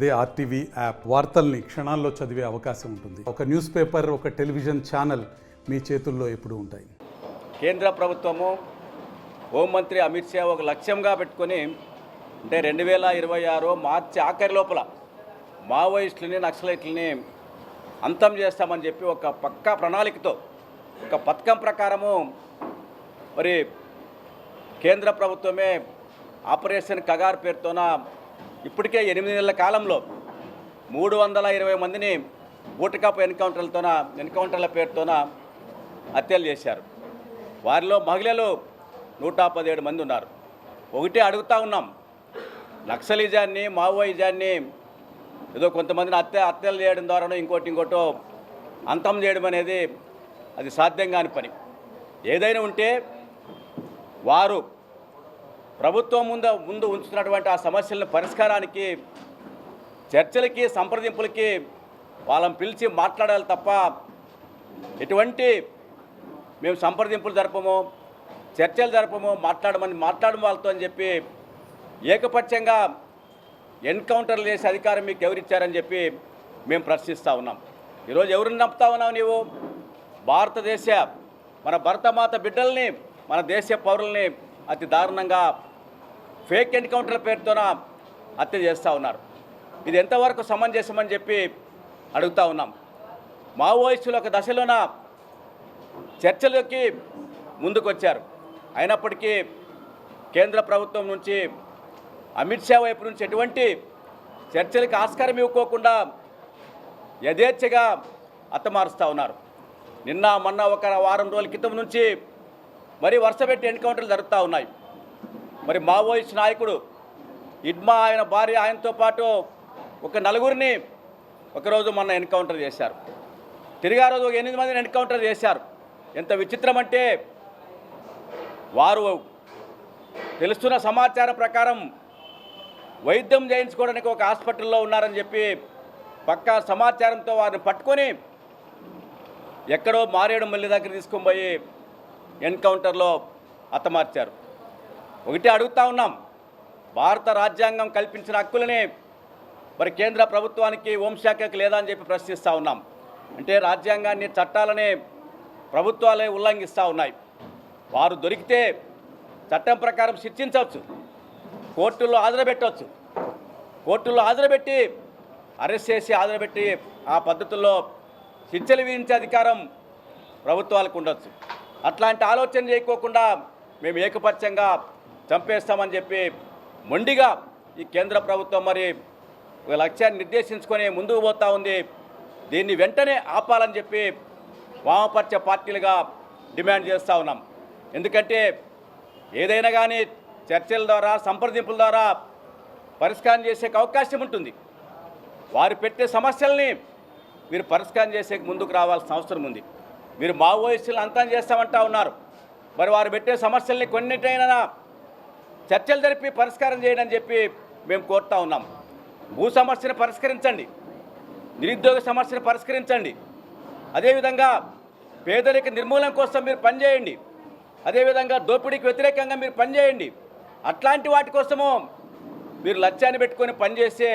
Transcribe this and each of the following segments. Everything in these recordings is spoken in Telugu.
అదే ఆర్టీవీ యాప్ వార్తల్ని క్షణాల్లో చదివే అవకాశం ఉంటుంది. ఒక న్యూస్ పేపర్, ఒక టెలివిజన్ ఛానల్ మీ చేతుల్లో ఎప్పుడూ ఉంటాయి. కేంద్ర ప్రభుత్వము హోంమంత్రి అమిత్ షా ఒక లక్ష్యంగా పెట్టుకొని అంటే 2026 మార్చి ఆఖరి లోపల మావోయిస్టులని నక్సలైట్లని అంతం చేస్తామని చెప్పి ఒక పక్కా ప్రణాళికతో ఒక పథకం ప్రకారము మరి కేంద్ర ప్రభుత్వమే ఆపరేషన్ కగార్ పేరుతోన ఇప్పటికే 8 నెలల కాలంలో 320 మందిని బూటకప్ ఎన్కౌంటర్ల పేరుతోన హత్యలు చేశారు. వారిలో మహిళలు 117 మంది ఉన్నారు. ఒకటే అడుగుతూ ఉన్నాం, నక్సలిజాన్ని మావోయిజాన్ని ఏదో కొంతమందిని హత్యలు చేయడం ద్వారానో ఇంకోటో అంతం చేయడం అనేది అది సాధ్యం కాని పని. ఏదైనా ఉంటే వారు ప్రభుత్వం ముందు ఉంచుతున్నటువంటి ఆ సమస్యలను పరిష్కారానికి చర్చలకి సంప్రదింపులకి వాళ్ళని పిలిచి మాట్లాడాలి తప్ప ఎటువంటి మేము సంప్రదింపులు జరపము, చర్చలు జరపము, మాట్లాడడం వాళ్ళతో అని చెప్పి ఏకపక్షంగా ఎన్కౌంటర్లు చేసే అధికారం మీకు ఎవరిచ్చారని చెప్పి మేము ప్రశ్నిస్తూ ఉన్నాం. ఈరోజు ఎవరిని నమ్ముతా ఉన్నావు నీవు? భారతదేశ మన భరతమాత బిడ్డల్ని, మన దేశ పౌరుల్ని అతి దారుణంగా ఫేక్ ఎన్కౌంటర్ల పేరుతోన హత్య చేస్తూ ఉన్నారు. ఇది ఎంతవరకు సమంజసమని చెప్పి అడుగుతూ ఉన్నాం. మావోయిస్టులు ఒక దశలోన చర్చలకి ముందుకొచ్చారు. అయినప్పటికీ కేంద్ర ప్రభుత్వం నుంచి అమిత్ షా వైపు నుంచి ఎటువంటి చర్చలకు ఆస్కారం ఇవ్వకోకుండా యథేచ్ఛగా హతమారుస్తూ ఉన్నారు. నిన్న మొన్న ఒక వారం రోజుల క్రితం నుంచి మరి వరుసపెట్టి ఎన్కౌంటర్లు జరుగుతూ ఉన్నాయి. మరి మావోయిస్ట్ నాయకుడు ఇడ్మా, ఆయన భార్య, ఆయనతో పాటు ఒక 4గురిని ఒకరోజు మొన్న ఎన్కౌంటర్ చేశారు. తిరిగి ఆ రోజు 8 మందిని ఎన్కౌంటర్ చేశారు. ఎంత విచిత్రం అంటే వారు తెలుస్తున్న సమాచారం ప్రకారం వైద్యం చేయించుకోవడానికి ఒక హాస్పిటల్లో ఉన్నారని చెప్పి పక్కా సమాచారంతో వారిని పట్టుకొని ఎక్కడో మారేడుమల్లి దగ్గర తీసుకొని పోయి ఎన్కౌంటర్లో హతమార్చారు. ఒకటి అడుగుతూ ఉన్నాం, భారత రాజ్యాంగం కల్పించిన హక్కులని మరి కేంద్ర ప్రభుత్వానికి, హోంశాఖకి లేదా అని చెప్పి ప్రశ్నిస్తూ ఉన్నాం. అంటే రాజ్యాంగాన్ని, చట్టాలని ప్రభుత్వాలే ఉల్లంఘిస్తూ ఉన్నాయి. వారు దొరికితే చట్టం ప్రకారం శిక్షించవచ్చు, కోర్టుల్లో హాజరుపెట్టవచ్చు, కోర్టుల్లో హాజరుపెట్టి అరెస్ట్ చేసి హాజరుపెట్టి ఆ పద్ధతుల్లో శిక్షలు విధించే అధికారం ప్రభుత్వాలకు ఉండొచ్చు. అట్లాంటి ఆలోచన చేయకోకుండా మేము ఏకపక్షంగా చంపేస్తామని చెప్పి మొండిగా ఈ కేంద్ర ప్రభుత్వం మరి ఒక లక్ష్యాన్ని నిర్దేశించుకొని ముందుకు పోతూ ఉంది. దీన్ని వెంటనే ఆపాలని చెప్పి వామపక్ష పార్టీలుగా డిమాండ్ చేస్తూ ఉన్నాం. ఎందుకంటే ఏదైనా కానీ చర్చల ద్వారా, సంప్రదింపుల ద్వారా పరిష్కారం చేసే అవకాశం ఉంటుంది. వారు పెట్టే సమస్యల్ని మీరు పరిష్కారం చేసే ముందుకు రావాల్సిన అవసరం ఉంది. మీరు మావోయిస్టులు అంతం చేస్తామంటా ఉన్నారు. మరి వారు పెట్టే సమస్యల్ని కొన్నిటైనా చర్చలు జరిపి పరిష్కారం చేయడం అని చెప్పి మేము కోరుతూ ఉన్నాం. భూ సమస్యను పరిష్కరించండి, నిరుద్యోగ సమస్యను పరిష్కరించండి, అదేవిధంగా పేదరిక నిర్మూలన కోసం మీరు పనిచేయండి, అదేవిధంగా దోపిడీకి వ్యతిరేకంగా మీరు పనిచేయండి. అట్లాంటి వాటి కోసము మీరు లక్ష్యాన్ని పెట్టుకొని పనిచేస్తే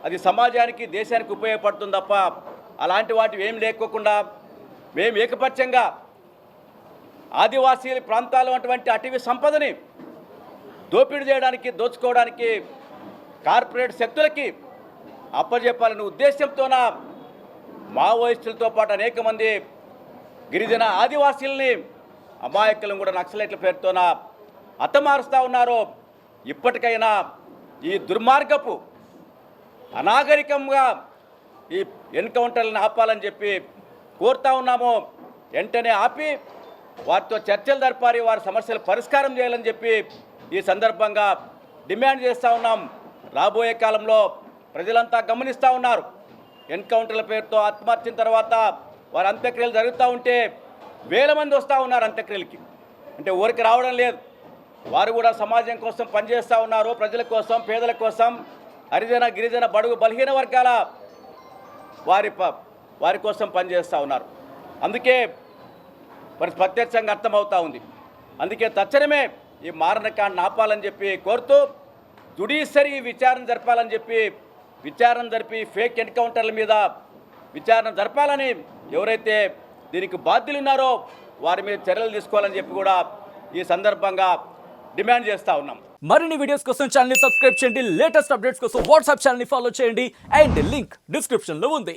అది సమాజానికి, దేశానికి ఉపయోగపడుతుంది తప్ప అలాంటి వాటివి ఏం లేకోకుండా మేము ఏకపక్షంగా ఆదివాసీ ప్రాంతాల్లో ఉన్నటువంటి అటవీ సంపదని దోపిడీ చేయడానికి, దోచుకోవడానికి కార్పొరేట్ శక్తులకి అప్పజెప్పాలనే ఉద్దేశంతోన మావోయిస్టులతో పాటు అనేక మంది గిరిజన ఆదివాసీలని, అమాయకులను కూడా నక్సలైట్ల పేరుతోన హతమారుస్తూ ఉన్నారు. ఇప్పటికైనా ఈ దుర్మార్గపు అనాగరికంగా ఈ ఎన్కౌంటర్లను ఆపాలని చెప్పి కోరుతూ ఉన్నాము. వెంటనే ఆపి వారితో చర్చలు జరపాలి, వారి సమస్యలు పరిష్కారం చేయాలని చెప్పి ఈ సందర్భంగా డిమాండ్ చేస్తూ ఉన్నాం. రాబోయే కాలంలో ప్రజలంతా గమనిస్తూ ఉన్నారు. ఎన్కౌంటర్ల పేరుతో ఆత్మహత్య తర్వాత వారి అంత్యక్రియలు జరుగుతూ ఉంటే వేల మంది వస్తూ ఉన్నారు అంత్యక్రియలకి. అంటే ఊరికి రావడం లేదు. వారు కూడా సమాజం కోసం పనిచేస్తూ ఉన్నారు, ప్రజల కోసం, పేదల కోసం, హరిజన, గిరిజన, బడుగు, బలహీన వర్గాల వారి కోసం పనిచేస్తూ ఉన్నారు. అందుకే మరి ప్రత్యక్షంగా అర్థమవుతూ ఉంది. అందుకే తక్షణమే ఈ మారణకాండను ఆపాలని చెప్పి కోరుతూ జ్యుడిషియరీ విచారణ జరపాలని చెప్పి విచారణ జరిపి ఫేక్ ఎన్కౌంటర్ల మీద విచారణ జరపాలని ఎవరైతే దీనికి బాధ్యులు ఉన్నారో వారి మీద చర్యలు తీసుకోవాలని చెప్పి కూడా ఈ సందర్భంగా డిమాండ్ చేస్తూ ఉన్నాం. మరిన్ని వీడియోస్ కోసం ఛానల్ ని సబ్స్క్రైబ్ చేయండి, లేటెస్ట్ అప్డేట్స్ కోసం వాట్సాప్ ఛానల్ ని ఫాలో చేయండి అండ్ లింక్ డిస్క్రిప్షన్ లో ఉంది.